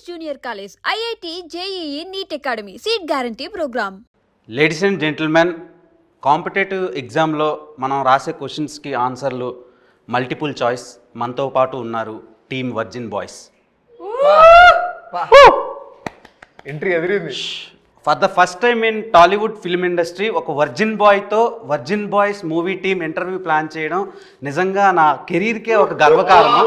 Junior College, IIT, JEE, NEET Academy, Seat Guarantee Program. Ladies and gentlemen, competitive ఎగ్జామ్లో మనం రాసే క్వశ్చన్స్కి ఆన్సర్లు మల్టిపుల్ చాయిస్. మనతో పాటు ఉన్నారు టీమ్ వర్జిన్ బాయ్స్. ఎంట్రీ ఎదిరింది. For the first time in Tollywood film industry ఒక వర్జిన్ బాయ్తో virgin boys movie team interview plan చేయడం నిజంగా నా కెరీర్కే ఒక గర్వకారణం.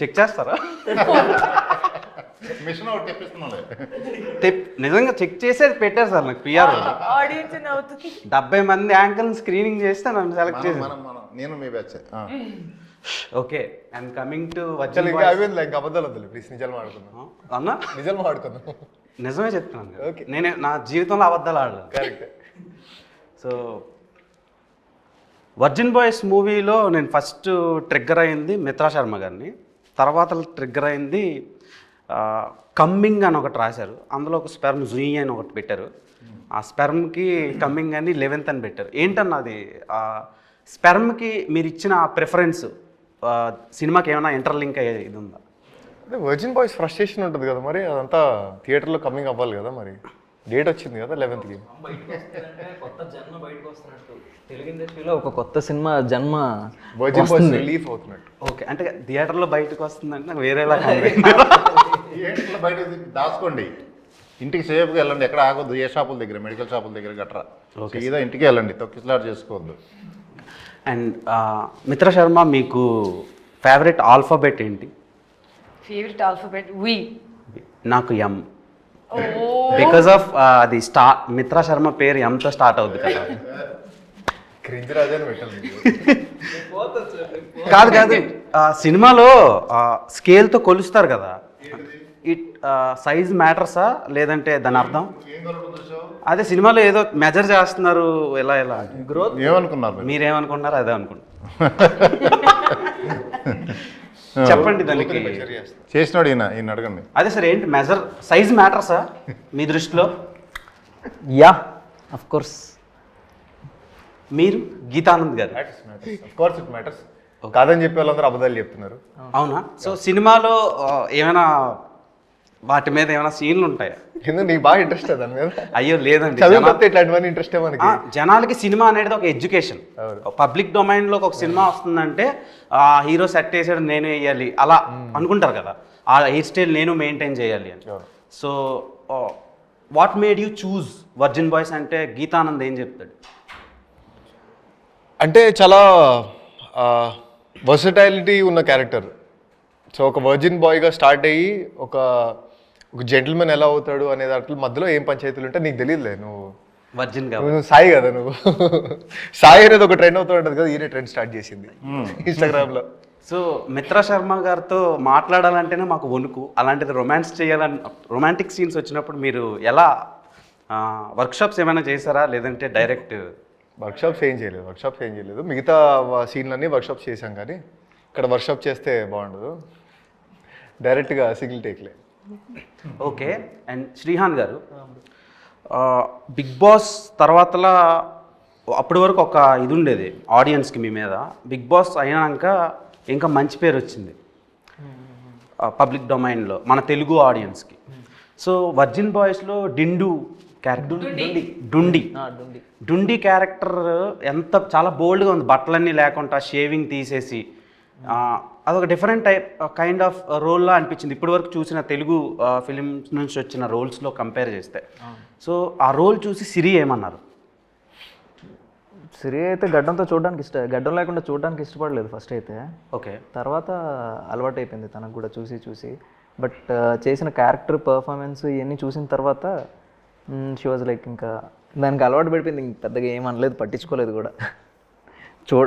చెక్ చేస్తారా? నిజంగా చెక్ చేసేది పెట్టారు సార్ నాకు పిఆర్. 70 మంది యాంకర్ని స్క్రీనింగ్ చేస్తే నన్ను సెలెక్ట్ చేశారు. నేను మీ batch. Okay, and coming to అబద్ధాలు వద్దు ప్లీజ్, నిజాలు మాడుకుందాం అన్నా. నిజాలు మాడుకుందాం. నిజమే చెప్తున్నాను. ఓకే, నేను నా జీవితంలో అబద్ధాలు ఆడలేదు. కరెక్ట్. సో వర్జిన్ బాయ్స్ మూవీలో నేను ఫస్ట్ ట్రిగ్గర్ అయింది మిత్రా శర్మ గారిని. తర్వాత ట్రిగ్గర్ అయింది కమ్మింగ్ అని ఒకటి రాశారు. అందులో ఒక స్పెర్మ్ జూయి అని ఒకటి పెట్టారు. ఆ స్పెర్మ్కి కమ్మింగ్ అని 11th అని పెట్టారు. ఏంటన్నా అది స్పెర్మ్కి మీరు ఇచ్చిన ప్రిఫరెన్స్ సినిమాకి ఏమైనా ఇంటర్లింక్ అయ్యేది ఇది ఉందా? అదే వర్జిన్ బాయ్స్ ఫ్రస్ట్రేషన్ ఉంటుంది కదా, మరి అదంతా థియేటర్లో కమింగ్ అవ్వాలి కదా, మరి డేట్ వచ్చింది కదా 11th. కొత్త జన్మ బయటకు వస్తున్నట్టు తెలుగు ఇండస్ట్రీలో ఒక కొత్త సినిమా జన్మ వర్జిన్ బాయ్స్ రిలీఫ్ అవుతున్నట్టు. ఓకే, అంటే థియేటర్లో బయటకు వస్తుందంటే నాకు వేరేలా థియేటర్లో బయట దాచుకోండి, ఇంటికి సేఫ్గా వెళ్ళండి, ఎక్కడ ఆగొద్దు, ఏ షాపుల దగ్గర మెడికల్ షాపుల దగ్గర గట్రా సీదా ఇంటికి వెళ్ళండి, తొక్కిసలాట్ చేసుకోవద్దు. అండ్ మిత్రా శర్మ, మీకు ఫేవరెట్ ఆల్ఫాబెట్ ఏంటి? ఫేవరెట్ ఆల్ఫాబెట్ వి. నాకు ఎం. బికాస్ ఆఫ్ అది మిత్రా శర్మ పేరు ఎంతో స్టార్ట్ అవుద్ది కదా. క్రింజ్ రాజాని పెట్టాలి. కాదు కాదు, సినిమాలో స్కేల్తో కొలుస్తారు కదా, ఇట్ సైజ్ మ్యాటర్సా లేదంటే దాని అర్థం? అదే సినిమాలో ఏదో మెజర్ చేస్తున్నారు, ఎలా ఎలా గ్రోత్ ఏమనుకున్నారు? మీరేమనుకుంటున్నారు? అదే అనుకుంటున్నారు. చెప్పండి దానికి. చేసినాడు ఈయన అడగండి. అదే సార్, ఏంటి మెజర్ సైజ్ మ్యాటర్సా మీ దృష్టిలో? Yeah, of course. మీరు గీతానంద్ గారు? Of course it matters. కాదని చెప్పే వాళ్ళందరూ అబద్ధాలు చెప్తున్నారు. అవునా? సో సినిమాలో ఏమైనా వాటి మీద ఏమైనా సీన్లు ఉంటాయా? ఎందుకు నీకు బాగా ఇంట్రెస్ట్ దాని మీద? అయ్యో లేదండి, చదివితే ఇట్లాంటివన్నీ ఇంట్రెస్ట్ మనకి. జనాలకి సినిమా అనేది ఒక ఎడ్యుకేషన్. పబ్లిక్ డొమైన్లోకి ఒక సినిమా వస్తుందంటే హీరో సెట్ వేసాడు నేను వేయాలి అలా అనుకుంటారు కదా, ఆ హెయిర్ స్టైల్ నేను మెయింటైన్ చేయాలి అని. So what made you choose virgin Boys అంటే గీతానంద్ ఏం చెప్తాడు? అంటే చాలా వర్సటైలిటీ ఉన్న క్యారెక్టర్. సో ఒక వర్జిన్ బాయ్గా స్టార్ట్ అయ్యి ఒక జెంటిల్మెన్ ఎలా అవుతాడు అనే దాంట్లో మధ్యలో ఏం పంచాయతీలు ఉంటే నీకు తెలియదులే. నువ్వు వర్జిన్ నువ్వు సాయి కదా, నువ్వు సాయి అనేది ఒక ట్రెండ్ అవుతూ ఉంటుంది కదా, ఈయన ట్రెండ్ స్టార్ట్ చేసింది ఇన్స్టాగ్రామ్లో. సో మిత్రా శర్మ గారితో మాట్లాడాలంటేనే మాకు వణుకు. అలాంటిది రొమాన్స్ చేయాలని, రొమాంటిక్ సీన్స్ వచ్చినప్పుడు మీరు ఎలా వర్క్షాప్స్ ఏమైనా చేశారా లేదంటే డైరెక్ట్? వర్క్షాప్స్ ఏం చేయలేదు. మిగతా సీన్లన్నీ వర్క్షాప్స్ చేశాం, కానీ ఇక్కడ వర్క్షాప్ చేస్తే బాగుండదు, డైరెక్ట్గా సింగిల్ టేక్లే. ఓకే, అండ్ శ్రీహాన్ గారు, బిగ్ బాస్ తర్వాతలా అప్పటి వరకు ఒక ఇది ఉండేది ఆడియన్స్కి మీ మీద. బిగ్ బాస్ అయినాక ఇంకా మంచి పేరు వచ్చింది పబ్లిక్ డొమైన్లో మన తెలుగు ఆడియన్స్కి. సో వర్జిన్ బాయ్స్లో డిండు క్యారెక్టర్, డుండి క్యారెక్టర్ ఎంత చాలా బోల్డ్గా ఉంది, బట్టలన్నీ లేకుండా షేవింగ్ తీసేసి అదొక డిఫరెంట్ కైండ్ ఆఫ్ రోల్లా అనిపించింది ఇప్పటి వరకు చూసిన తెలుగు ఫిలిమ్స్ నుంచి వచ్చిన రోల్స్లో కంపేర్ చేస్తే. సో ఆ రోల్ చూసి సిరి ఏమన్నారు? సిరి అయితే గడ్డంతో గడ్డం లేకుండా చూడడానికి ఇష్టపడలేదు ఫస్ట్ అయితే. ఓకే, తర్వాత అలవాటు అయిపోయింది తనకు కూడా చూసి. బట్ చేసిన క్యారెక్టర్ పర్ఫార్మెన్స్ ఇవన్నీ చూసిన తర్వాత షీ వాజ్ లైక్, ఇంకా దానికి అలవాటు పడిపోయింది. ఇంక పెద్దగా ఏమనలేదు, పట్టించుకోలేదు కూడా.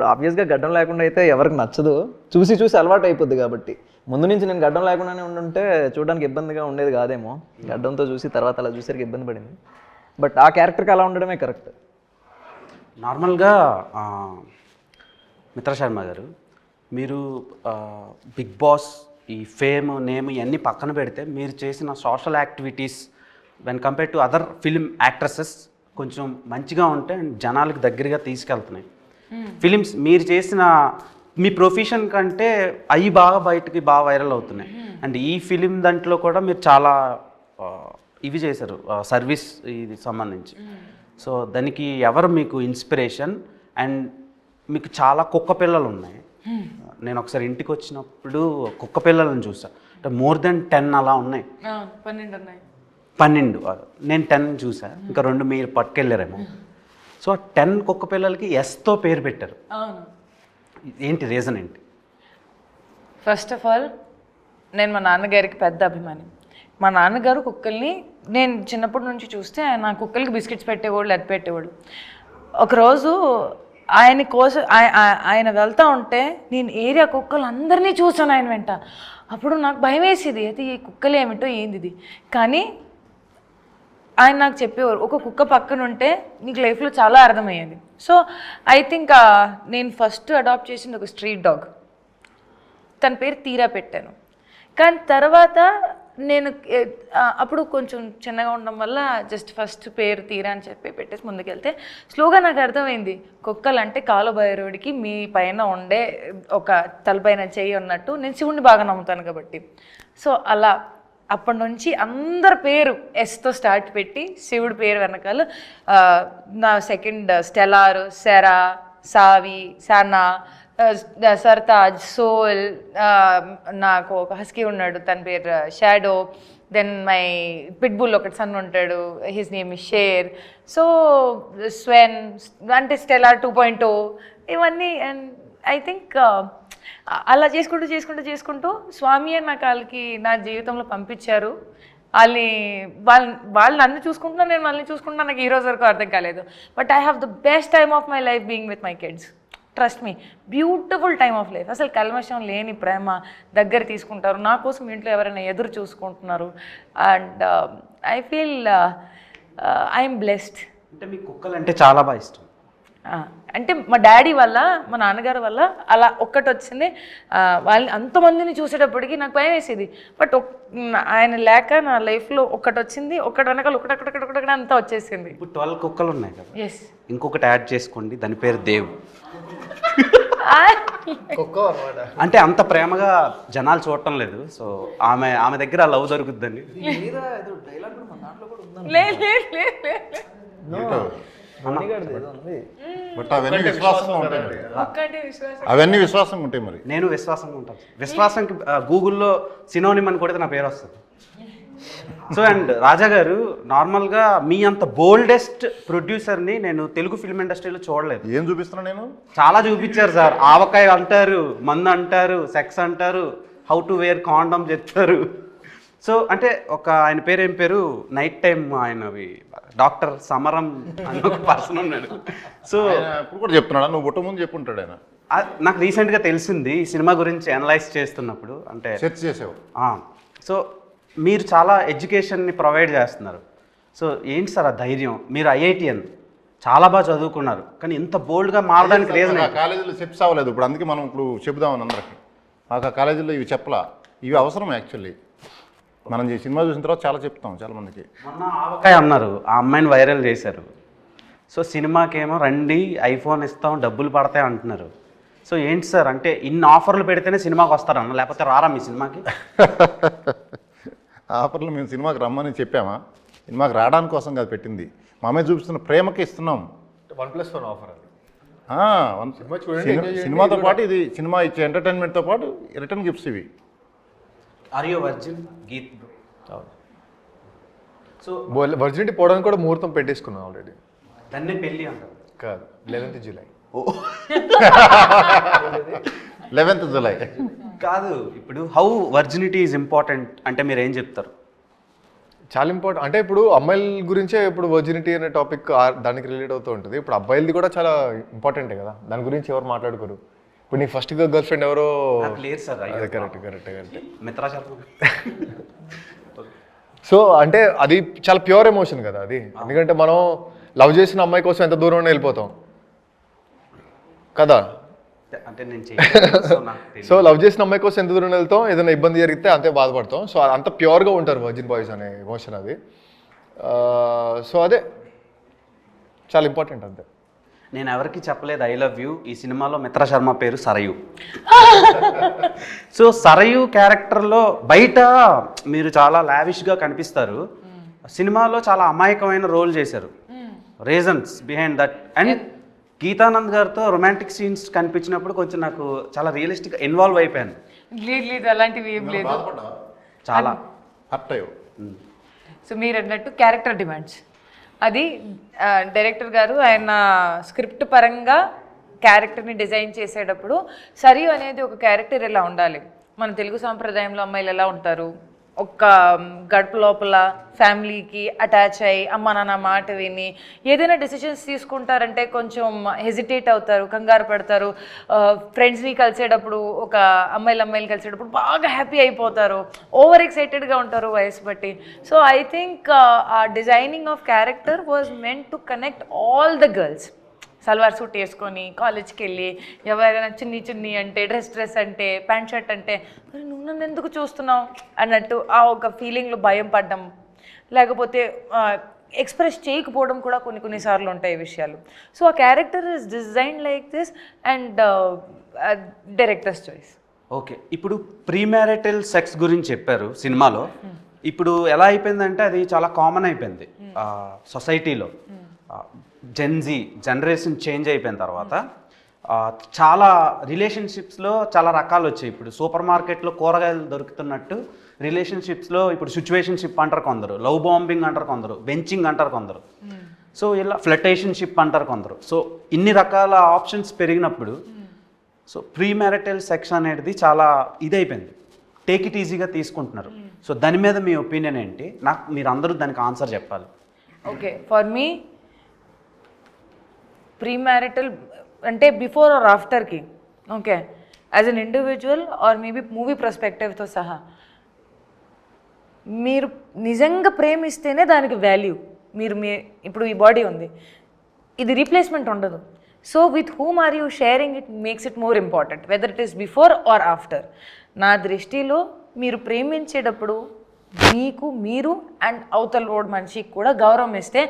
ఆబ్వియస్గా గడ్డం లేకుండా అయితే ఎవరికి నచ్చదు, చూసి అలవాటు అయిపోద్ది. కాబట్టి ముందు నుంచి నేను గడ్డం లేకుండానే ఉండుంటే చూడడానికి ఇబ్బందిగా ఉండేది కాదేమో. గడ్డంతో చూసి తర్వాత అలా చూసరికి ఇబ్బంది పడింది. బట్ ఆ క్యారెక్టర్కి అలా ఉండడమే కరెక్ట్. నార్మల్గా మిత్రా శర్మ గారు, మీరు బిగ్ బాస్, ఈ ఫేమ్, నేమ్ ఇవన్నీ పక్కన పెడితే మీరు చేసిన social activities when compare to other film actresses కొంచెం మంచిగా ఉంటే జనాలకు దగ్గరగా తీసుకెళ్తున్నాయి. ఫిలిమ్స్ మీరు చేసిన మీ ప్రొఫెషన్ కంటే అవి బాగా బయటకి బాగా వైరల్ అవుతున్నాయి. అండ్ ఈ ఫిలిం దాంట్లో కూడా మీరు చాలా ఇవి చేశారు సర్వీస్ ఇది సంబంధించి. సో దానికి ఎవరు మీకు ఇన్స్పిరేషన్? అండ్ మీకు చాలా కుక్క పిల్లలు ఉన్నాయి. నేను ఒకసారి ఇంటికి వచ్చినప్పుడు కుక్క పిల్లలను చూసాను. అంటే మోర్ దెన్ 10 అలా ఉన్నాయి. 12 ఉన్నాయి. 12 నేను 10 చూసాను, ఇంకా 2 మీరు పట్టుకెళ్ళారేమో. సో 10 కుక్క పిల్లలకి ఎస్తో పేరు పెట్టారు. అవును. ఏంటి రీజన్ ఏంటి? ఫస్ట్ ఆఫ్ ఆల్ నేను మా నాన్నగారికి పెద్ద అభిమాని. మా నాన్నగారు కుక్కల్ని నేను చిన్నప్పటి నుంచి చూస్తే ఆయన కుక్కలకి బిస్కెట్స్ పెట్టేవాళ్ళు, అది పెట్టేవాళ్ళు. ఒకరోజు ఆయన కోసం ఆయన వెళ్తూ ఉంటే నేను ఏరియా కుక్కలు అందరినీ చూసాను ఆయన వెంట. అప్పుడు నాకు భయం వేసేది, అయితే ఈ కుక్కలు ఏమిటో ఏంది ఇది. కానీ ఆయన నాకు చెప్పేవారు, ఒక కుక్క పక్కన ఉంటే నీకు లైఫ్లో చాలా అర్థమయ్యేది. సో ఐ థింక్ నేను ఫస్ట్ అడాప్ట్ చేసింది ఒక స్ట్రీట్ డాగ్. తన పేరు తీరా పెట్టాను. కానీ తర్వాత నేను అప్పుడు కొంచెం చిన్నగా ఉండడం వల్ల జస్ట్ ఫస్ట్ పేరు తీరా అని చెప్పి పెట్టేసి ముందుకెళ్తే స్లోగా నాకు అర్థమైంది, కుక్కలు అంటే కాలభైరవుడికి మీ పైన ఉండే ఒక తలపైన చెయ్యి ఉన్నట్టు. నేను శివుడిని బాగా నమ్ముతాను కాబట్టి. సో అలా అప్పటి నుంచి అందరి పేరు ఎస్తో స్టార్ట్ పెట్టి శివుడి పేరు వెనకాల నా సెకండ్ స్టెలార్, సెరా, సావి, సనా, సర్తాజ్, సోల్, నాకు ఒక హస్కీ ఉన్నాడు తన పేరు షాడో, దెన్ మై పిట్బుల్ ఒకటి సన్ ఉంటాడు, his name is Sher. So స్వెన్ అంటే స్టెలార్ 2.0 ఇవన్నీ. అండ్ ఐ థింక్ అలా చేసుకుంటూ స్వామి అని నా కాళ్ళకి నా జీవితంలో పంపించారు. వాళ్ళు నన్ను చూసుకుంటున్నా, నేను వాళ్ళని చూసుకుంటున్నా. నాకు ఈ రోజు వరకు అర్థం కాలేదు. But I have the best time of my life being with my kids. Trust me, beautiful time of life. అసలు కల్మషం లేని ప్రేమ, దగ్గర తీసుకుంటారు. నా కోసం ఇంట్లో ఎవరైనా ఎదురు చూసుకుంటున్నారు. And I feel I'm blessed. అంటే మీకు కుక్కలు అంటే చాలా బాగా ఇష్టం. అంటే మా డాడీ వల్ల, మా నాన్నగారు వల్ల అలా ఒక్కటి వచ్చింది. వాళ్ళని అంతమందిని చూసేటప్పటికి నాకు భయం వేసేది. బట్ ఆయన లేక నా లైఫ్లో ఒక్కటి వచ్చింది. ఒకటి వెనకాల ఒకటి అంతా వచ్చేసింది. ఇప్పుడు 12 కుక్కలు ఉన్నాయి కదా, ఎస్. ఇంకొకటి యాడ్ చేసుకోండి, దాని పేరు దేవ్. అంటే అంత ప్రేమగా జనాలు చూడటం లేదు. సో ఆమె దగ్గర లవ్ దొరుకుద్దని. బట్ అవన్నీ విశ్వాసంగా ఉంటాయి మరి. అవన్నీ విశ్వాసంగా ఉంటాయి మరి. నేను విశ్వాసంగా ఉంటాను. విశ్వాసంకి గూగుల్లో సినోనిమ్ అని కొడితే నా పేరు వస్తుంది. సో అండ్ రాజా గారు, నార్మల్గా మీ అంత బోల్డెస్ట్ ప్రొడ్యూసర్ని నేను తెలుగు ఫిల్మ్ ఇండస్ట్రీలో చూడలేదు. ఏం చూపిస్తున్నా నేను? చాలా చూపించారు సార్. ఆవకాయ అంటారు, మందు అంటారు, సెక్స్ అంటారు, హౌ టు వేర్ కాండమ్ చెప్తారు. సో అంటే ఒక ఆయన పేరు ఏం పేరు, నైట్ టైం ఆయనవి డాక్టర్ సమరం అని ఒక పర్సన్ ఉన్నాడు. సో ఇప్పుడు కూడా చెప్తున్నాడా? నువ్వు పుట్ట ముందు చెప్పుంటాడు ఆయన. నాకు రీసెంట్గా తెలిసింది ఈ సినిమా గురించి అనలైజ్ చేస్తున్నప్పుడు. అంటే సెర్చ్ చేసావు. సో మీరు చాలా ఎడ్యుకేషన్ని ప్రొవైడ్ చేస్తున్నారు. సో ఏంటి సార్ ఆ ధైర్యం? మీరు ఐఐటిఎన్ చాలా బాగా చదువుకున్నారు, కానీ ఇంత బోల్డ్గా మారడానికి రీజన్? కాలేజీలో చెప్పి సావలేదు. ఇప్పుడు అందుకే మనం ఇప్పుడు చెబుదామని అందరికి. మాకు ఆ కాలేజీలో ఇవి చెప్పలా. ఇవి అవసరం యాక్చువల్లీ. మనం ఈ సినిమా చూసిన తర్వాత చాలా చెప్తాం చాలా మందికి. మొన్న ఆవకాయ అన్నారు, ఆ అమ్మాయిని వైరల్ చేశారు. సో సినిమాకేమో రండి ఐఫోన్ ఇస్తాం డబ్బులు పడతాయి అంటున్నారు. సో ఏంటి సార్, అంటే ఇన్ని ఆఫర్లు పెడితేనే సినిమాకి వస్తారన్న, లేకపోతే రారా మీ సినిమాకి? ఆఫర్లు మేము సినిమాకి రమ్మని చెప్పామా? సినిమాకి రావడానికి కోసం కాదు పెట్టింది, మా అమ్మాయి చూపిస్తున్న ప్రేమకి ఇస్తున్నాం. 1+1 ఆఫర్ అది. సినిమాతో పాటు ఇది సినిమా ఇచ్చే ఎంటర్టైన్మెంట్తో పాటు రిటర్న్ గిఫ్ట్స్ ఇవి. Are you virgin Geet? So virginity పోవడానికి కూడా ముహూర్తం పెట్టేసుకున్నాం ఆల్రెడీ. దాన్నే పెళ్ళి అంటారు కాదు, 11th జూలై. 11th జూలై కాదు. ఇప్పుడు హౌ వర్జినిటీ ఈజ్ ఇంపార్టెంట్ అంటే మీరు ఏం చెప్తారు? చాలా ఇంపార్టెంట్. అంటే ఇప్పుడు అమ్మాయిల గురించే ఇప్పుడు వర్జినిటీ అనే టాపిక్ దానికి రిలేట్ అవుతూ ఉంటుంది. ఇప్పుడు అబ్బాయిలది కూడా చాలా ఇంపార్టెంటే కదా, దాని గురించి ఎవరు మాట్లాడుకోరు. ఇప్పుడు నీ ఫస్ట్ గర్ల్ ఫ్రెండ్ ఎవరో లేదు సార్. అదే కరెక్ట్ మిత్రా శర్మ. సో అంటే అది చాలా ప్యూర్ ఎమోషన్ కదా అది. ఎందుకంటే మనం లవ్ చేసిన అమ్మాయి కోసం ఎంత దూరం వెళ్ళిపోతాం కదా. అంటే నేను సో లవ్ చేసిన అమ్మాయి కోసం ఎంత దూరం వెళ్తాం, ఏదైనా ఇబ్బంది జరిగితే అంతే బాధపడతాం. సో అంత ప్యూర్గా ఉంటారు వర్జిన్ బాయ్స్ అనే ఎమోషన్ అది. సో అదే చాలా ఇంపార్టెంట్ అంతే. నేను ఎవరికి చెప్పలేదు ఐ లవ్ యూ. ఈ సినిమాలో మిత్రా శర్మ పేరు సరయు. సో సరయు క్యారెక్టర్లో బయట మీరు చాలా లావిష్గా కనిపిస్తారు, సినిమాలో చాలా అమాయకమైన రోల్ చేశారు. Reasons behind that. And Geetanand గారితో రొమాంటిక్ సీన్స్ కనిపించినప్పుడు కొంచెం నాకు చాలా రియలిస్టిక్గా ఇన్వాల్వ్ అయిపోయాను. లేదు అలాంటివి ఏం లేదు. బాధపడ్డావా? చాలా హర్ట్ అయ్యో. సో మీరు అన్నట్టు క్యారెక్టర్ డిమాండ్స్, అది డైరెక్టర్ గారు ఆయన స్క్రిప్ట్ పరంగా క్యారెక్టర్ని డిజైన్ చేసేటప్పుడు సరియు అనేది ఒక క్యారెక్టర్ ఇలా ఉండాలి, మన తెలుగు సాంప్రదాయంలో అమ్మాయిలు ఎలా ఉంటారు, ఒక గడప లోపల ఫ్యామిలీకి అటాచ్ అయ్యి అమ్మ నాన్న మాట విని ఏదైనా డెసిషన్స్ తీసుకుంటారంటే కొంచెం హెజిటేట్ అవుతారు, కంగారు పడతారు. ఫ్రెండ్స్ని కలిసేటప్పుడు ఒక అమ్మాయిలు కలిసేటప్పుడు బాగా హ్యాపీ అయిపోతారు, ఓవర్ ఎక్సైటెడ్గా ఉంటారు వయసు బట్టి. సో ఐ థింక్ ఆ designing of character was meant to connect all the girls. Salwar suit వేసుకొని కాలేజ్కి వెళ్ళి ఎవరైనా చున్నీ అంటే డ్రెస్ అంటే ప్యాంట్ షర్ట్ అంటే మరి నువ్వు నన్ను ఎందుకు చూస్తున్నావు అన్నట్టు ఆ ఒక ఫీలింగ్లో భయం పడ్డం, లేకపోతే ఎక్స్ప్రెస్ చేయకపోవడం కూడా కొన్నిసార్లు ఉంటాయి విషయాలు. సో ఆ character is design like this and directors choice. Okay, ఇప్పుడు ప్రీమ్యారిటల్ సెక్స్ గురించి చెప్పారు సినిమాలో. ఇప్పుడు ఎలా అయిపోయిందంటే అది చాలా కామన్ అయిపోయింది సొసైటీలో. జెన్జీ జనరేషన్ చేంజ్ అయిపోయిన తర్వాత చాలా రిలేషన్షిప్స్లో చాలా రకాలు వచ్చాయి. ఇప్పుడు సూపర్ మార్కెట్లో కూరగాయలు దొరుకుతున్నట్టు రిలేషన్షిప్స్లో ఇప్పుడు సిచ్యువేషన్షిప్ అంటారు కొందరు, లవ్ బాంబింగ్ అంటారు కొందరు, బెంచింగ్ అంటారు కొందరు, సో ఇలా ఫ్లటేషన్షిప్ అంటారు కొందరు. సో ఇన్ని రకాల ఆప్షన్స్ పెరిగినప్పుడు సో ప్రీమ్యారిటల్ సెక్స్ అనేది చాలా ఇదైపోయింది, టేక్ ఇట్ ఈజీగా తీసుకుంటున్నారు. సో దాని మీద మీ ఒపీనియన్ ఏంటి? నాకు మీరు అందరూ దానికి ఆన్సర్ చెప్పాలి. ఓకే, ఫర్ మీ ప్రీమ్యారిటల్ అంటే బిఫోర్ ఆర్ ఆఫ్టర్కి, okay, as an individual or maybe movie పర్స్పెక్టివ్తో సహా మీరు నిజంగా ప్రేమిస్తేనే దానికి వాల్యూ. మీరు ఇప్పుడు ఈ బాడీ ఉంది, ఇది రీప్లేస్మెంట్ ఉండదు. So with whom are you sharing it makes it more important, whether it is before or after. నా దృష్టిలో మీరు ప్రేమించేటప్పుడు మీకు మీరు అండ్ అవతల రోడ్ మనిషికి కూడా గౌరవం ఇస్తే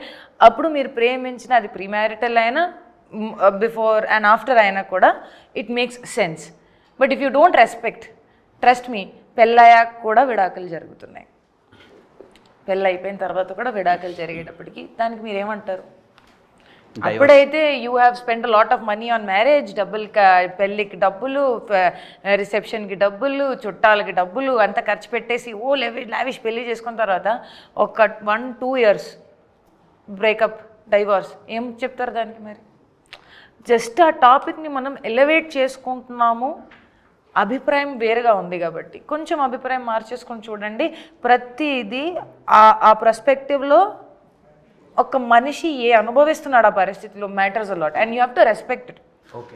అప్పుడు మీరు ప్రేమించిన అది ప్రీమ్యారిటల్ అయినా బిఫోర్ అండ్ ఆఫ్టర్ అయినా కూడా it makes sense. But if you don't respect, trust me, పెళ్ళయ్యాక కూడా విడాకులు జరుగుతున్నాయి. పెళ్ళి అయిపోయిన తర్వాత కూడా విడాకులు జరిగేటప్పటికి దానికి మీరేమంటారు? అప్పుడైతే you have spend lot of money on marriage, పెళ్ళికి డబ్బులు, రిసెప్షన్కి డబ్బులు, చుట్టాలకి డబ్బులు అంతా ఖర్చు పెట్టేసి లావిష్ పెళ్ళి చేసుకున్న తర్వాత ఒక 1-2 years బ్రేకప్, డైవర్స్, ఏం చెప్తారు దానికి? మరి జస్ట్ ఆ టాపిక్ని మనం ఎలివేట్ చేసుకుంటున్నాము, అభిప్రాయం వేరుగా ఉంది కాబట్టి కొంచెం అభిప్రాయం మార్చేసుకొని చూడండి. ప్రతిదీ ఆ పర్స్పెక్టివ్లో ఒక మనిషి అనుభవిస్తున్నాడు ఆ పరిస్థితిలో matters a lot and you have to respect it. Okay,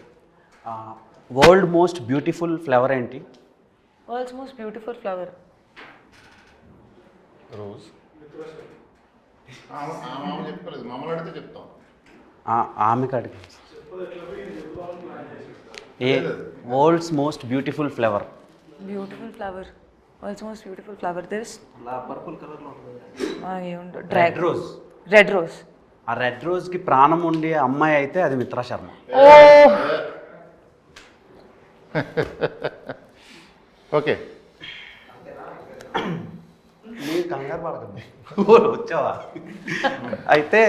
world most beautiful flower ఏంటి? World's most beautiful flower rose. చెప్పుకోలేదు, మమ్మల్ని అడిగితే చెప్తాం. ఆమె కాడికి ఏ world's most beautiful flower? Beautiful flower, world's most beautiful flower this purple కలర్లో red rose. Red rose, ఆ రెడ్ రోజ్కి ప్రాణం ఉండే అమ్మాయి అయితే అది మిత్రా శర్మ. ఓకే, మీరు కంగారు పడకండి, వచ్చావా? అయితే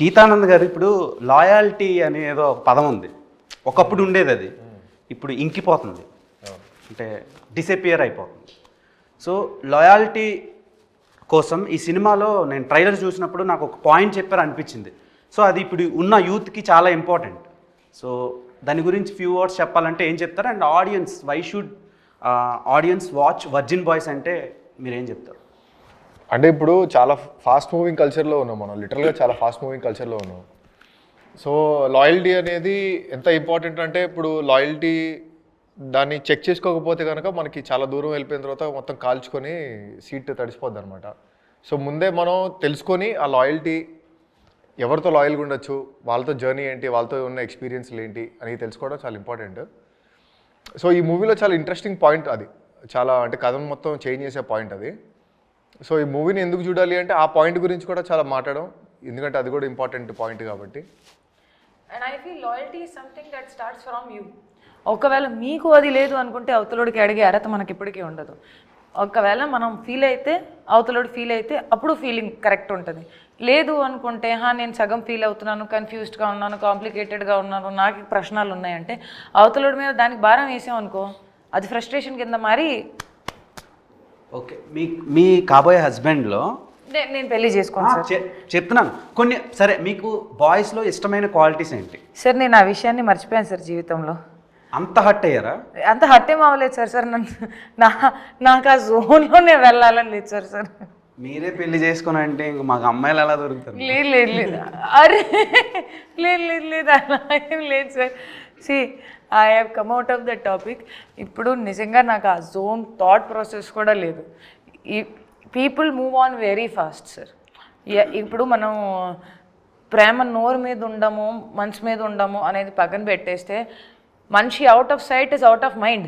గీతానంద్ గారు ఇప్పుడు లాయాలిటీ అనే ఏదో ఒక పదం ఉంది, ఒకప్పుడు ఉండేది, అది ఇప్పుడు ఇంకిపోతుంది, అంటే డిసపియర్ అయిపోతుంది. సో లాయాలిటీ కోసం ఈ సినిమాలో నేను ట్రైలర్ చూసినప్పుడు నాకు ఒక పాయింట్ చెప్పారు అనిపించింది. సో అది ఇప్పుడు ఉన్న యూత్కి చాలా ఇంపార్టెంట్. సో దాని గురించి ఫ్యూ వర్డ్స్ చెప్పాలంటే ఏం చెప్తారు? And audience, why should audience watch Virgin Boys అంటే మీరేం చెప్తారు? అంటే ఇప్పుడు చాలా ఫాస్ట్ మూవింగ్ కల్చర్లో ఉన్నాం మనం, లిటరల్గా చాలా ఫాస్ట్ మూవింగ్ కల్చర్లో ఉన్నాం. సో లాయల్టీ అనేది ఎంత ఇంపార్టెంట్ అంటే ఇప్పుడు లాయల్టీ దాన్ని చెక్ చేసుకోకపోతే కనుక మనకి చాలా దూరం వెళ్ళిపోయిన తర్వాత మొత్తం కాల్చుకొని సీట్ తడిసిపోద్ది అనమాట. సో ముందే మనం తెలుసుకొని ఆ లాయల్టీ ఎవరితో లాయల్గా ఉండొచ్చు, వాళ్ళతో జర్నీ ఏంటి, వాళ్ళతో ఉన్న ఎక్స్పీరియన్స్లు ఏంటి అని తెలుసుకోవడం చాలా ఇంపార్టెంట్. సో ఈ మూవీలో చాలా ఇంట్రెస్టింగ్ పాయింట్ అది, చాలా అంటే కథను మొత్తం చేంజ్ చేసే పాయింట్ అది. సో ఈ మూవీని ఎందుకు చూడాలి అంటే ఆ పాయింట్ గురించి కూడా చాలా మాట్లాడడం, ఎందుకంటే అది కూడా ఇంపార్టెంట్ పాయింట్ కాబట్టి. And I feel loyalty is something that starts from you. ఒకవేళ మీకు అది లేదు అనుకుంటే అవతలోడికి అడిగే అర్హత మనకి ఇప్పటికీ ఉండదు. ఒకవేళ మనం ఫీల్ అయితే అవతలోడు ఫీల్ అయితే అప్పుడు ఫీలింగ్ కరెక్ట్ ఉంటుంది. లేదు అనుకుంటే నేను సగం ఫీల్ అవుతున్నాను, కన్ఫ్యూజ్డ్గా ఉన్నాను, కాంప్లికేటెడ్గా ఉన్నాను, నాకు ప్రశ్నలు ఉన్నాయంటే అవతలోడి మీద దానికి భారం వేసాం అనుకో, అది ఫ్రస్ట్రేషన్ కింద మారి ఓకే, మీ కాబోయే హస్బెండ్లో నేను పెళ్లి చేసుకోను సార్. చెప్తున్నాను కొన్ని. సరే, మీకు బాయ్స్లో ఇష్టమైన క్వాలిటీస్ ఏంటి? సార్ నేను ఆ విషయాన్ని మర్చిపోయాను సార్ జీవితంలో. అంత హర్ట్ అయ్యారా? అంత హర్ట్ ఏం అవ్వలేదు సార్. నాకు ఆ జోన్లోనే వెళ్ళాలని లేదు సార్. మీరే పెళ్లి చేసుకుని అంటే ఇంక మాకు అమ్మాయిలు ఎలా దొరుకుతారు? లేదు అరే లేదు అలా ఏం లేదు sir. See I have come out of the topic. ఇప్పుడు నిజంగా నాకు ఆ జోన్ థాట్ ప్రాసెస్ కూడా లేదు. ఈ people move on very fast sir. ఇప్పుడు మనం ప్రేమ నోరు మీద ఉండము, మనసు మీద ఉండము అనేది పక్కన పెట్టేస్తే మనిషి out of sight is out of mind.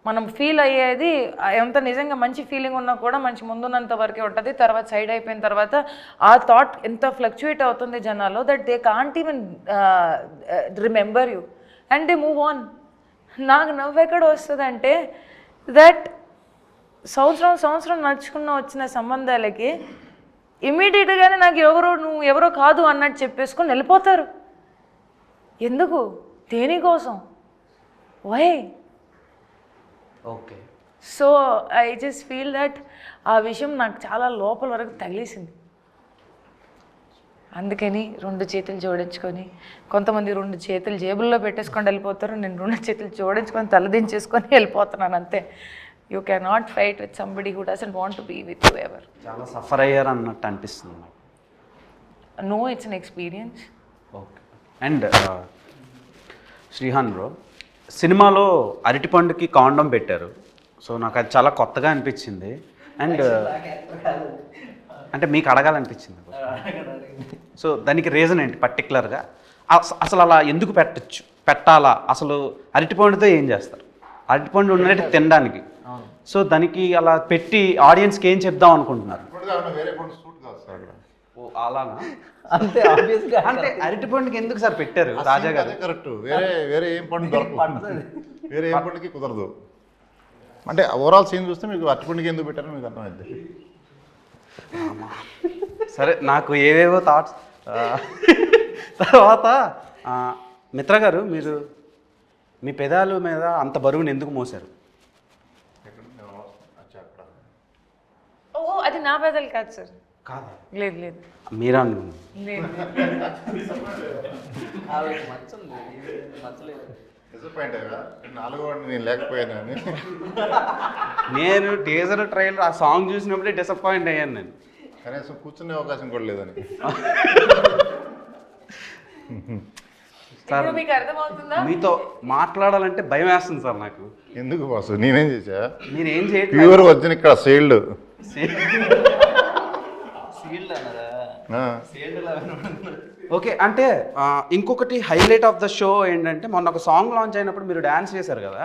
మనం ఫీల్ అయ్యేది ఎంత నిజంగా మంచి ఫీలింగ్ ఉన్నా కూడా మంచి ముందున్నంత వరకే ఉంటుంది. తర్వాత సైడ్ అయిపోయిన తర్వాత ఆ థాట్ ఎంత ఫ్లక్చుయేట్ అవుతుంది జనాల్లో that they can't even remember you and they move on. నాకు నవ్వు ఎక్కడ వస్తుంది అంటే దట్ సంవత్సరం నడుచుకున్న వచ్చిన సంబంధాలకి ఇమ్మీడియట్గానే నాకు నువ్వు ఎవరో కాదు అన్నట్టు చెప్పేసుకొని వెళ్ళిపోతారు. ఎందుకు? దేనికోసం? Why? Okay. So I just feel that ఆ విషయం నాకు చాలా లోపల వరకు తగిలేసింది. అందుకని 2 చేతులు జోడించుకొని, కొంతమంది 2 చేతులు జేబుల్లో పెట్టేసుకొని వెళ్ళిపోతారు, నేను 2 చేతులు జోడించుకొని తలదించేసుకొని వెళ్ళిపోతున్నాను అంతే. You can not fight with somebody who doesn't want to be with you ever. చాలా సఫర్ అయ్యారు అన్నట్టు అనిపిస్తుంది నాకు. No, it's an experience. Okay. And Shrihan bro, సినిమాలో అరటిపండుకి కాండం పెట్టారు. సో నాకు అది చాలా కొత్తగా అనిపించింది. అండ్ అంటే మీకు అడగాలనిపించింది. సో దానికి రీజన్ ఏంటి పర్టికులర్గా? అసలు అలా ఎందుకు పెట్టాలా? అసలు అరటిపండుతో ఏం చేస్తారు? అరటిపండు ఉన్నట్టు తినడానికి. సో దానికి అలా పెట్టి ఆడియన్స్కి ఏం చెప్దాం అనుకుంటున్నారు? వేరే పండు సూట్ కాదు సార్. ఓ అలానా? అంతే ఆబ్వియస్గా. అంటే అరటిపండుకి ఎందుకు సార్ పెట్టారు రాజా గారు? కరెక్ట్. వేరే ఏం పండు దొరకదు, వేరే ఏం పండుకి కుదరదు. అంటే ఓవరాల్ సీన్ చూస్తే మీకు అరటిపండుకి ఎందుకు పెట్టారో మీకు అర్థమైంది. సరే, నాకు ఏవేవో థాట్స్. తర్వాత మిత్ర గారు, మీరు మీ పెదాల మీద అంత బరువుని ఎందుకు మోసారు? ఓ అది నా పెదలు కాదు సార్. కాదా? లేదు మీరా అనుకున్నాను. డిసప్పాయింట్ అయ్యా, 4వ వాడిని నేను లేకపోయాను అని. నేను టీజర్ ట్రైలర్ ఆ సాంగ్ చూసినప్పుడే డిసప్పాయింట్ అయ్యాను నేను. కనీసం కూర్చునే అవకాశం కూడా లేదని. ఇప్పుడు మీకు అర్థమవుతుందా? మీతో మాట్లాడాలంటే భయం వేస్తుంది సార్ నాకు. ఎందుకు బాసు, నేనేం చేశా? మీరు ఏం చేయట్లేదు. ప్యూర్ వర్జిన్ ఇక్కడ సేల్డ్. ఓకే. అంటే ఇంకొకటి హైలైట్ ఆఫ్ ద షో ఏంటంటే, మొన్న ఒక సాంగ్ లాంచ్ అయినప్పుడు మీరు డ్యాన్స్ చేశారు కదా,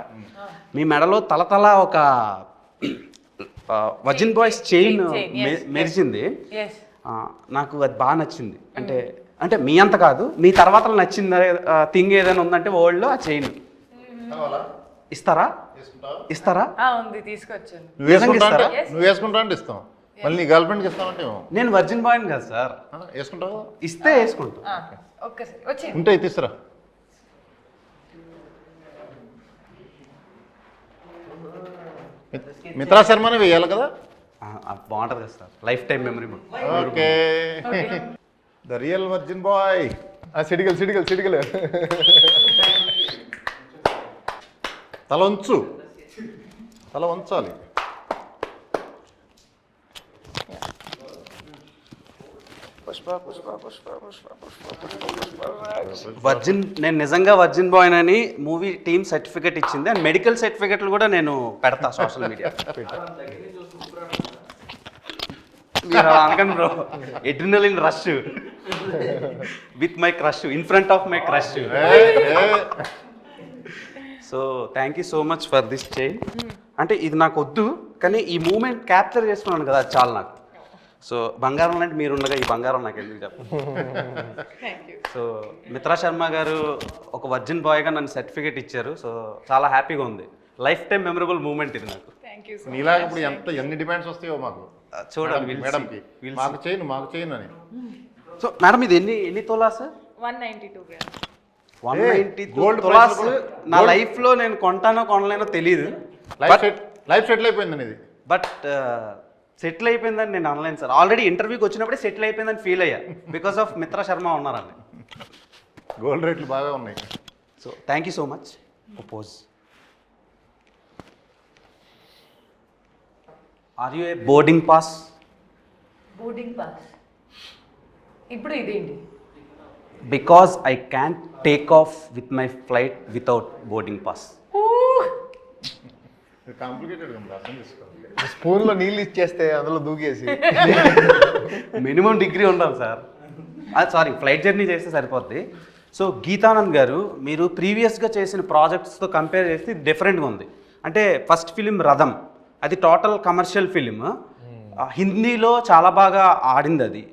మీ మెడలో తలతల ఒక వర్జిన్ బాయ్స్ చైన్ మెరిచింది. నాకు అది బాగా నచ్చింది. అంటే మీ అంత కాదు, మీ తర్వాత నచ్చింది థింగ్ ఏదైనా ఉందంటే వరల్డ్లో ఆ చైన్ ఇస్తారా? ఉంది, తీసుకొచ్చాను. నువ్వు వేసుకుంటా అంటే ఇస్తాం, మళ్ళీ నీ గర్ల్ ఫ్రెండ్కి ఇస్తామంటే నేను వర్జిన్ బాయ్ని కదా సార్. వేసుకుంటావు? ఇస్తే వేసుకుంటా. ఒక్కసారి వచ్చి ఉంటే తీసురా. మిత్రా శర్మనే వేయాలి కదా? బాగుంటుంది కదా sir, lifetime memory. Okay, the real virgin boy. సిడిగల్ తల వంచాలి. వర్జిన్, నేను నిజంగా వర్జిన్ బాయ్ అని మూవీ టీమ్ సర్టిఫికేట్ ఇచ్చింది. అండ్ మెడికల్ సర్టిఫికేట్లు కూడా నేను పెడతా సోషల్ మీడియా. మీరు అనకండి bro, adrenaline rush with my crush, in front of my crush. So thank you so much for this chain. అంటే ఇది నాకు వద్దు, కానీ ఈ మూమెంట్ క్యాప్చర్ చేసుకున్నాను కదా, అది చాలు నాకు. సో బంగారం లాంటి మీరు ఉండగా ఈ బంగారం నాకు ఎందుకు చెప్పండి. సో మిత్రా శర్మ గారు ఒక వర్జిన్ బాయ్గా నన్ను సర్టిఫికేట్ ఇచ్చారు. సో చాలా హ్యాపీగా ఉంది. లైఫ్ టైం మెమరబుల్ మూమెంట్ ఇది నాకు. నీలాగా ఇప్పుడు ఎన్ని డిమాండ్స్ వస్తాయో మాకు చూడండి మేడంకి, మాకు చేయను అని. సో మేడం ఇది ఎన్ని తోలా సార్? 192 grams. 190 gold తులాస్. price నా లైఫ్లో నేను కొంటానో కొనలేనో తెలియదు. లైఫ్ సెటిల్ అయిపోయిందని ఇది. బట్ సెటిల్ అయిపోయిందని నేను అనలేను సార్. ఆల్రెడీ ఇంటర్వ్యూకి వచ్చినప్పుడే సెటిల్ అయిపోయిందని ఫీల్ అయ్యా, బికాస్ ఆఫ్ మిత్రా శర్మ ఉన్నారండి. గోల్డ్ రేట్లు బాగా ఉన్నాయి. So thank you so much. Pose. Are you a boarding pass? Boarding pass. ఇప్పుడు ఇదేంటి? Because I can take off with my flight without boarding pass. Complicated ఉంది, అర్థం చేసుకోవాలి. స్పూన్లో నీళ్ళు ఇచ్చేస్తే అందులో దూకేసి మినిమం డిగ్రీ ఉండాలి సార్. సారీ, ఫ్లైట్ జర్నీ చేస్తే సరిపోద్ది. సో గీతానంద్ గారు, మీరు ప్రీవియస్గా చేసిన ప్రాజెక్ట్స్తో కంపేర్ చేస్తే ఇది డిఫరెంట్గా ఉంది. అంటే ఫస్ట్ ఫిలిం రథం, అది టోటల్ కమర్షియల్ ఫిలిం. హిందీలో చాలా బాగా ఆడింది అది,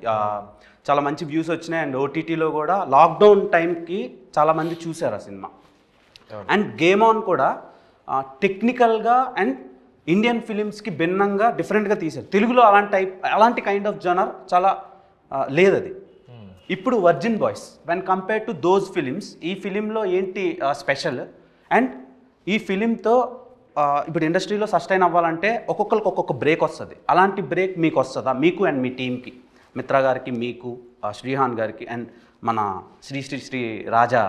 చాలా మంచి వ్యూస్ వచ్చినాయి. అండ్ ఓటీటీలో కూడా లాక్డౌన్ టైంకి చాలామంది చూశారు ఆ సినిమా. అండ్ గేమ్ ఆన్ కూడా టెక్నికల్గా అండ్ ఇండియన్ ఫిలిమ్స్కి భిన్నంగా డిఫరెంట్గా తీశారు. తెలుగులో అలాంటి కైండ్ ఆఫ్ జనర్ చాలా లేదు అది. ఇప్పుడు virgin boys when compare to those films, ఈ ఫిలింలో ఏంటి స్పెషల్? అండ్ ఈ ఫిలింతో ఇప్పుడు ఇండస్ట్రీలో సస్టైన్ అవ్వాలంటే ఒక్కొక్కరికి ఒక్కొక్క బ్రేక్ వస్తుంది. అలాంటి బ్రేక్ మీకు వస్తుందా? మీకు అండ్ మీ టీంకి, మిత్రా గారికి, మీకు, శ్రీహాన్ గారికి, అండ్ మన శ్రీ రాజా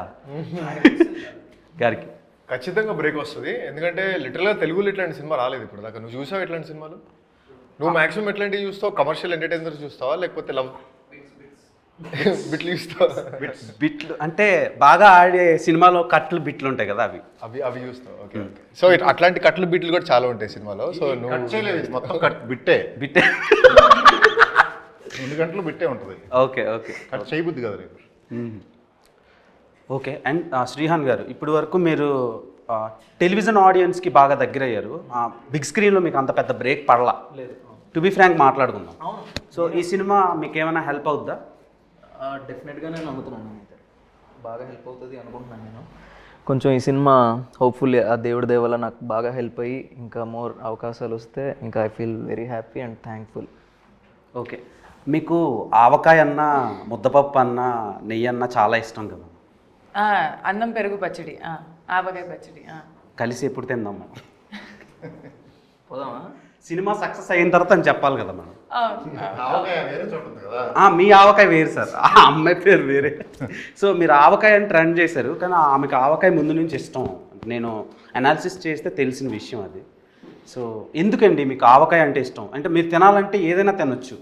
గారికి? ఖచ్చితంగా బ్రేక్ వస్తుంది. ఎందుకంటే లిటరల్గా తెలుగులో ఇట్లాంటి సినిమా రాలేదు ఇప్పుడు దాకా. నువ్వు చూసావు ఇట్లాంటి సినిమాలు? నువ్వు మాక్సిమం ఎట్లాంటివి చూస్తావు? కమర్షియల్ ఎంటర్టైనర్ చూస్తావా, లేకపోతే లవ్ బిట్లు చూస్తావా? బిట్లు అంటే బాగా ఆడే సినిమాలో కట్లు బిట్లు ఉంటాయి కదా, అవి చూస్తావు. ఓకే. సో అట్లాంటి కట్లు బిట్లు కూడా చాలా ఉంటాయి సినిమాలో. సో కట్ నువ్వు చేయలేదు, ఇది మొత్తం కట్ బిట్టే. 2 గంటలు బిట్టే ఉంటుంది. ఓకే కట్ చేయబుద్ది కదా రేపు. ఓకే. అండ్ శ్రీహాన్ గారు, ఇప్పటి వరకు మీరు టెలివిజన్ ఆడియన్స్కి బాగా దగ్గర అయ్యారు. బిగ్ స్క్రీన్లో మీకు అంత పెద్ద బ్రేక్ పడలా. టు బి ఫ్రాంక్ మాట్లాడుకుందాం. సో ఈ సినిమా మీకు ఏమైనా హెల్ప్ అవుద్దా? డెఫినెట్గా నేను నమ్ముతున్నాను, బాగా హెల్ప్ అవుతుంది అనుకుంటున్నాను నేను. కొంచెం ఈ సినిమా హోప్ఫుల్లీ ఆ దేవుడి దయ వల్ల నాకు బాగా హెల్ప్ అయ్యి ఇంకా మోర్ అవకాశాలు వస్తే ఇంకా I feel very happy and thankful. Okay. మీకు ఆవకాయ అన్న, ముద్దపప్పు అన్న, నెయ్యి అన్న చాలా ఇష్టం కదా? అన్నం పెరుగు పచ్చడి, ఆవకాయ పచ్చడి కలిసి ఎప్పుడు తిందాం మనం? పోదామా? సినిమా సక్సెస్ అయిన తర్వాత అని చెప్పాలి కదా మనం. ఆవకాయ వేరే చోట ఉంది కదా. మీ ఆవకాయ వేరు సార్, ఆ అమ్మాయి పేరు వేరే. సో మీరు ఆవకాయ అని ట్రెండ్ చేశారు, కానీ ఆమెకు ఆవకాయ ముందు నుంచి ఇష్టం. నేను అనాలిసిస్ చేస్తే తెలిసిన విషయం అది. సో ఎందుకండి మీకు ఆవకాయ అంటే ఇష్టం? అంటే మీరు తినాలంటే ఏదైనా తినొచ్చు,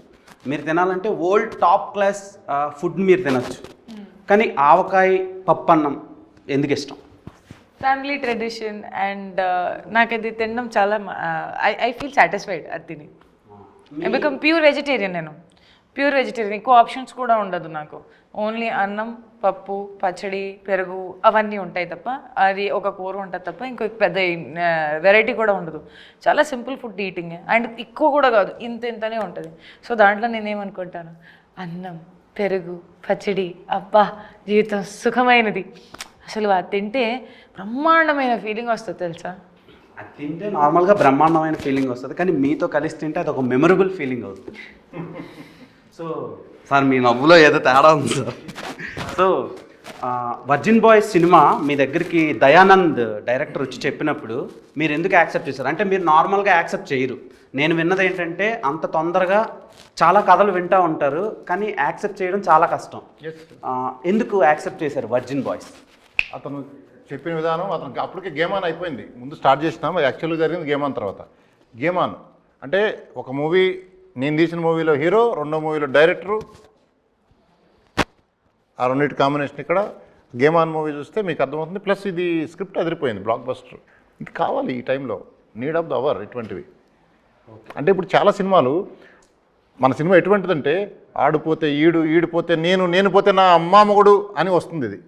మీరు తినాలంటే ఓల్డ్ టాప్ క్లాస్ ఫుడ్ మీరు తినొచ్చు, కానీ ఆవకాయ పప్పన్నం ఎందుకు ఇష్టం? ఫ్యామిలీ ట్రెడిషన్ అండ్ నాకు అది తినడం చాలా ఐ ఫీల్ సాటిస్ఫైడ్ అది తిని. I become pure vegetarian. నేను ప్యూర్ వెజిటేరియన్, ఎక్కువ ఆప్షన్స్ కూడా ఉండదు నాకు. ఓన్లీ అన్నం, పప్పు, పచ్చడి, పెరుగు అవన్నీ ఉంటాయి తప్ప, అది ఒక కూర ఉంటుంది తప్ప ఇంకో పెద్ద వెరైటీ కూడా ఉండదు. చాలా సింపుల్ ఫుడ్ ఈటింగ్ అండ్ ఎక్కువ కూడా కాదు, ఇంతనే ఉంటుంది. సో దాంట్లో నేనేమనుకుంటాను, అన్నం, పెరుగు, పచ్చడి, అబ్బా జీవితం సుఖమైనది. అసలు అది తింటే బ్రహ్మాండమైన ఫీలింగ్ వస్తుంది తెలుసా. అది తింటే నార్మల్గా బ్రహ్మాండమైన ఫీలింగ్ వస్తుంది, కానీ మీతో కలిసి తింటే అది ఒక మెమరబుల్ ఫీలింగ్ అవుతుంది. సో సార్ మీ నవ్వులో ఏదో తేడా ఉంది సార్. సో వర్జిన్ బాయ్స్ సినిమా మీ దగ్గరికి దయానంద్ డైరెక్టర్ వచ్చి చెప్పినప్పుడు మీరు ఎందుకు యాక్సెప్ట్ చేశారు? అంటే మీరు నార్మల్గా యాక్సెప్ట్ చేయరు. నేను విన్నది ఏంటంటే అంత తొందరగా చాలా కథలు వింటూ ఉంటారు, కానీ యాక్సెప్ట్ చేయడం చాలా కష్టం. ఎందుకు యాక్సెప్ట్ చేశారు వర్జిన్ బాయ్స్? అతను చెప్పిన విధానం, అతనికి అప్పటికే గేమ్ ఆన్ అయిపోయింది. ముందు స్టార్ట్ చేసినాం, యాక్చువల్గా జరిగింది గేమ్ ఆన్ తర్వాత. గేమ్ ఆన్ అంటే ఒక మూవీ, నేను తీసిన మూవీలో హీరో, రెండో మూవీలో డైరెక్టరు, ఆ రెండింటి కాంబినేషన్. ఇక్కడ గేమ్ ఆన్ మూవీ చూస్తే మీకు అర్థమవుతుంది. ప్లస్ ఇది స్క్రిప్ట్ అదిరిపోయింది, బ్లాక్ బస్టర్. ఇది కావాలి ఈ టైంలో, నీడ్ ఆఫ్ ద అవర్ ఇటువంటివి. అంటే ఇప్పుడు చాలా సినిమాలు, మన సినిమా ఎటువంటిదంటే ఆడిపోతే ఈడిపోతే నేను పోతే నా అమ్మామగుడు అని వస్తుంది. ఇది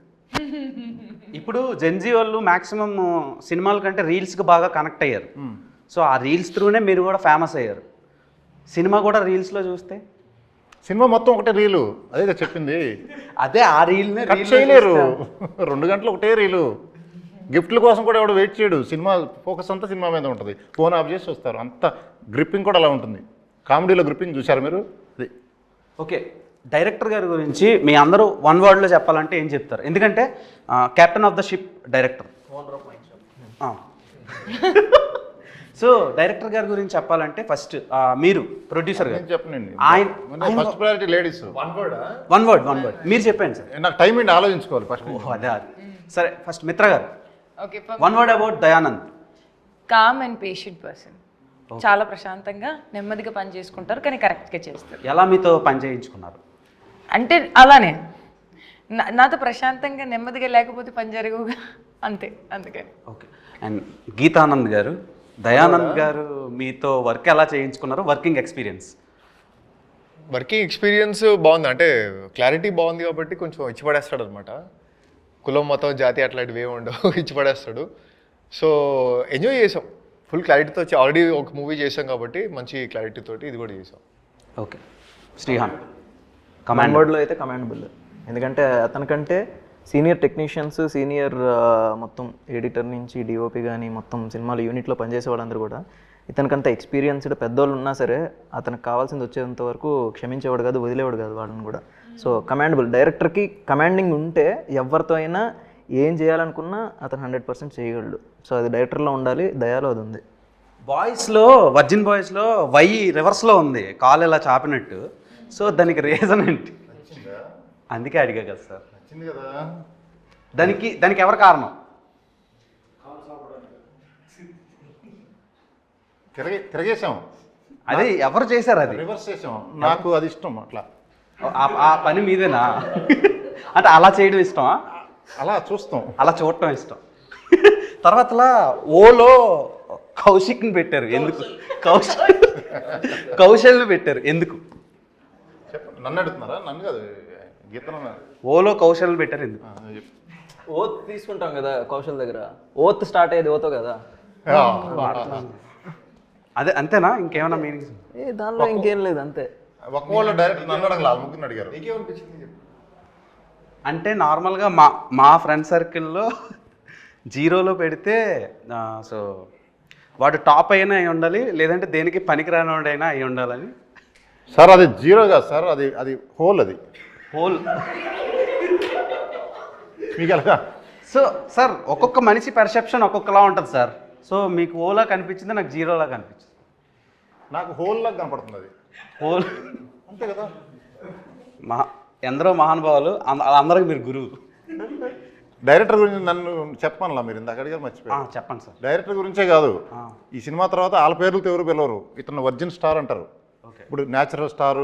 ఇప్పుడు జెన్జీ వాళ్ళు మ్యాక్సిమం సినిమాల కంటే రీల్స్కి బాగా కనెక్ట్ అయ్యారు. సో ఆ రీల్స్ త్రూనే మీరు కూడా ఫేమస్ అయ్యారు. సినిమా కూడా రీల్స్లో చూస్తే సినిమా మొత్తం ఒకటే రీలు, అదే చెప్పింది. అదే ఆ రీల్నే కట్ చేయలేరు, 2 గంటలు ఒకటే రీలు. గిఫ్ట్ల కోసం కూడా ఎవడు వెయిట్ చేయడు. సినిమా ఫోకస్ అంతా సినిమా మీద ఉంటుంది. ఫోన్ ఆఫ్ చేసి వస్తారు. అంత గ్రిప్పింగ్ కూడా అలా ఉంటుంది. కామెడీలో గ్రిప్పింగ్ చూశారు మీరు? అది ఓకే, డైరెక్టర్ గారి గురించి మీ అందరూ 1 వర్డ్లో చెప్పాలంటే ఏం చెప్తారు? ఎందుకంటే captain of the ship director. So director గారి గురించి చెప్పాలంటే ఫస్ట్ మీరు ప్రొడ్యూసర్ గారు చెప్పనండి. ఆయన ఫస్ట్ ప్రయారిటీ లేడీస్. 1 వర్డ్ మీరు చెప్పండి సార్. నాకు టైం ఏంటి ఆలోచించుకోవాలి ఫస్ట్. అదే సరే, ఫస్ట్ మిత్ర గారు okay, 1 word about Dayanand. Calm and patient person. చాలా ప్రశాంతంగా నెమ్మదిగా పని చేసుకుంటారు, కానీ కరెక్ట్గా చేస్తారు. ఎలా మీతో పని చేయించుకున్నారు? అంటే అలానే నాతో ప్రశాంతంగా నెమ్మదిగా లేకపోతే పని జరగవుగా, అంతే, అందుకని. ఓకే, అండ్ గీతానంద్ గారు, దయానంద్ గారు మీతో వర్క్ ఎలా చేయించుకున్నారు? వర్కింగ్ ఎక్స్పీరియన్స్ బాగుంది, అంటే క్లారిటీ బాగుంది కాబట్టి కొంచెం ఇచ్చిపడేస్తాడు అనమాట. కులం మతం జాతి అట్లాంటివి ఏమి ఉండవు, ఇచ్చిపడేస్తాడు. సో ఎంజాయ్ చేసాం ఫుల్ క్లారిటీతో. ఆల్రెడీ ఒక మూవీ చేసాం కాబట్టి మంచి క్లారిటీ తోటి ఇది కూడా చేసాం. ఓకే, శ్రీహాన్. కమాండ్ వర్డ్లో అయితే కమాండబుల్, ఎందుకంటే అతనికంటే సీనియర్ టెక్నీషియన్స్, సీనియర్ మొత్తం ఎడిటర్ నుంచి డిఓపి కానీ మొత్తం సినిమాలు యూనిట్లో పనిచేసే వాళ్ళందరూ కూడా ఇతనికంత ఎక్స్పీరియన్స్డ్ పెద్దోళ్ళు ఉన్నా సరే అతనికి కావాల్సింది వచ్చేంత వరకు క్షమించేవాడు కాదు, వదిలేవాడు కాదు వాళ్ళని కూడా. సో కమాండబుల్, డైరెక్టర్కి కమాండింగ్ ఉంటే ఎవరితో అయినా ఏం చేయాలనుకున్నా అతను 100% చేయగలడు. సో అది డైరెక్టర్లో ఉండాలి, దయాలో అది ఉంది. బాయ్స్లో, వర్జిన్ బాయ్స్లో వై రివర్స్లో ఉంది, కాలు ఇలా చాపినట్టు. సో దానికి రీజన్ ఏంటి? అందుకే అడిగా కదా సార్. వచ్చింది కదా, దానికి ఎవరు కారణం? తిరగేసాం, అది ఎవరు చేశారు? అది రివర్స్ చేసాం. నాకు అది ఇష్టం. అట్లా ఆ పని మీదేనా? అంటే అలా చేయడం ఇష్టమా? అలా చూస్తాం, అలా చూడటం ఇష్టం. తర్వాతలా ఓలో కౌశిక్ని పెట్టారు ఎందుకు? కౌశల్ని పెట్టారు ఎందుకు? చెప్పండి. నన్ను అడుగుతున్నారా? నన్ను కాదు, గీతను. ఓలో కౌశల్ని పెట్టారు ఎందుకు? ఓత్ తీసుకుంటాం కదా కౌశల్ దగ్గర, ఓత్ స్టార్ట్ అయ్యేది ఓతో కదా. అదే అంతేనా? ఇంకేమైనా మీనింగ్స్? దానిలో ఇంకేం లేదు, అంతే. ఒక్కవాళ్ళు డైరెక్ట్ నన్ను అడగల, ముగ్గురిని అడిగారు. అంటే నార్మల్గా మా ఫ్రెండ్ సర్కిల్లో 0లో పెడితే సో వాడు టాప్ అయినా అయి ఉండాలి, లేదంటే దేనికి పనికిరానివాడైనా అయి ఉండాలని. సార్ అది 0 కాదు సార్, అది హోల్. అది హోల్. మీకు ఎలాగా? సో సార్ ఒక్కొక్క మనిషి పర్సెప్షన్ ఒక్కొక్కలా ఉంటుంది సార్. సో మీకు ఓలా కనిపించింది, నాకు 0లా కనిపించింది. నాకు హోల్ లాగా కనపడుతుంది అది. హోల్ అంతే కదా. ఎందరో మహానుభావులు, అందరికి మీరు గురువు. డైరెక్టర్ గురించి నన్ను చెప్పానులా, మీరు ఇందాక అడిగారు, మర్చిపోయారు. చెప్పండి సార్. డైరెక్టర్ గురించే కాదు, ఈ సినిమా తర్వాత వాళ్ళ పేర్లతో ఎవరు పిలవరు. ఇతను వర్జిన్ స్టార్ అంటారు. ఇప్పుడు న్యాచురల్ స్టారు,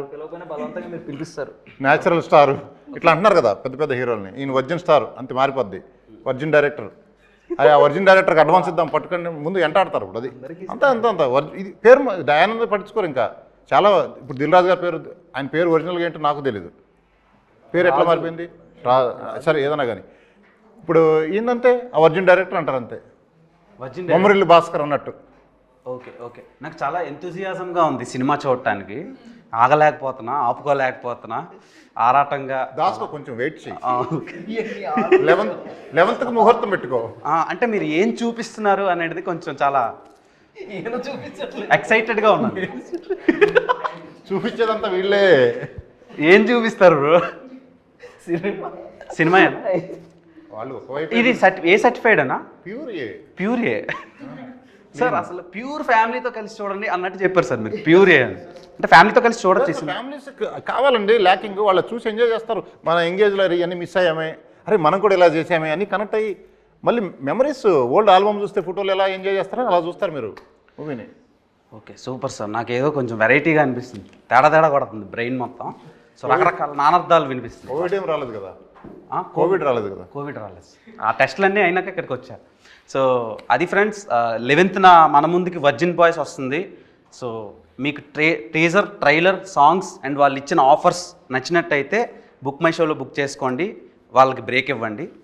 బలవంతంగా మీరు పిలిపిస్తారు, న్యాచురల్ స్టారు ఇట్లా అంటున్నారు కదా పెద్ద పెద్ద హీరోల్ని. ఈయన వర్జిన్ స్టార్, అంతే మారిపోద్ది. వర్జిన్ డైరెక్టర్, ఆ వర్జిన్ డైరెక్టర్కి అడ్వాన్స్ ఇద్దాం పట్టుకొని ముందు ఎంటాడతారు. ఇప్పుడు అది అంత ఇది పేరు దయానంద పట్టించుకోరు. ఇంకా చాలా, ఇప్పుడు దిల్ రాజు గారి పేరు, ఆయన పేరు ఒరిజినల్గా ఏంటో నాకు తెలీదు. పేరు ఎట్లా మారిపోయింది? సరే ఏదైనా కానీ ఇప్పుడు ఏంటంటే ఆ వర్జిన్ డైరెక్టర్ అంటారు అంతే, బొమ్మరిల్లు భాస్కర్ అన్నట్టు. ఓకే, నాకు చాలా ఎంతూజియాజంగా ఉంది సినిమా చూడటానికి. ఆగలేకపోతున్నా, ఆపుకోలేకపోతున్నా, ఆరాటంగా. దాస్కో కొంచెం వెయిట్ చేయి, 11th ముహూర్తం పెట్టుకో. అంటే మీరు ఏం చూపిస్తున్నారు అనేది కొంచెం చాలా ఎక్సైటెడ్గా ఉన్నాను. చూపించేదంతా వీళ్ళే. ఏం చూపిస్తారు బ్రో? సినిమా వాళ్ళు ఒకవైపు. ఇది ఏ సర్టిఫైడ్ అన్నా? ప్యూర్ ఏ సార్. అసలు ప్యూర్ ఫ్యామిలీతో కలిసి చూడండి అన్నట్టు చెప్పారు సార్ మీరు. ప్యూర్ ఏ అంటే ఫ్యామిలీతో కలిసి చూడొచ్చు. ఫ్యామిలీస్ కావాలండి, ల్యాకింగ్. వాళ్ళు చూసి ఎంజాయ్ చేస్తారు. మన ఎంగేజ్లో ఇవన్నీ మిస్ అయ్యామే, అరే మనం కూడా ఇలా చేసామే అని కనెక్ట్ అయ్యి మళ్ళీ మెమరీస్, ఓల్డ్ ఆల్బమ్ చూస్తే ఫోటోలు ఎలా ఎంజాయ్ చేస్తారో అలా చూస్తారు మీరు మూవీని. Okay, super sir. నాకు ఏదో కొంచెం వెరైటీగా అనిపిస్తుంది, తేడా కొడుతుంది బ్రెయిన్ మొత్తం. సో రకరకాల నానార్థాలు వినిపిస్తుంది. కోవిడ్ ఏం రాలేదు కదా? కోవిడ్ రాలేదు కదా? కోవిడ్ రాలేదు. ఆ టెస్టులన్నీ అయినాక ఇక్కడికి వచ్చారు. సో అది ఫ్రెండ్స్, 11th మన ముందుకి వర్జిన్ బాయ్స్ వస్తుంది. సో మీకు టీజర్, ట్రైలర్, సాంగ్స్ అండ్ వాళ్ళు ఇచ్చిన ఆఫర్స్ నచ్చినట్టయితే బుక్ మై షోలో బుక్ చేసుకోండి, వాళ్ళకి బ్రేక్ ఇవ్వండి.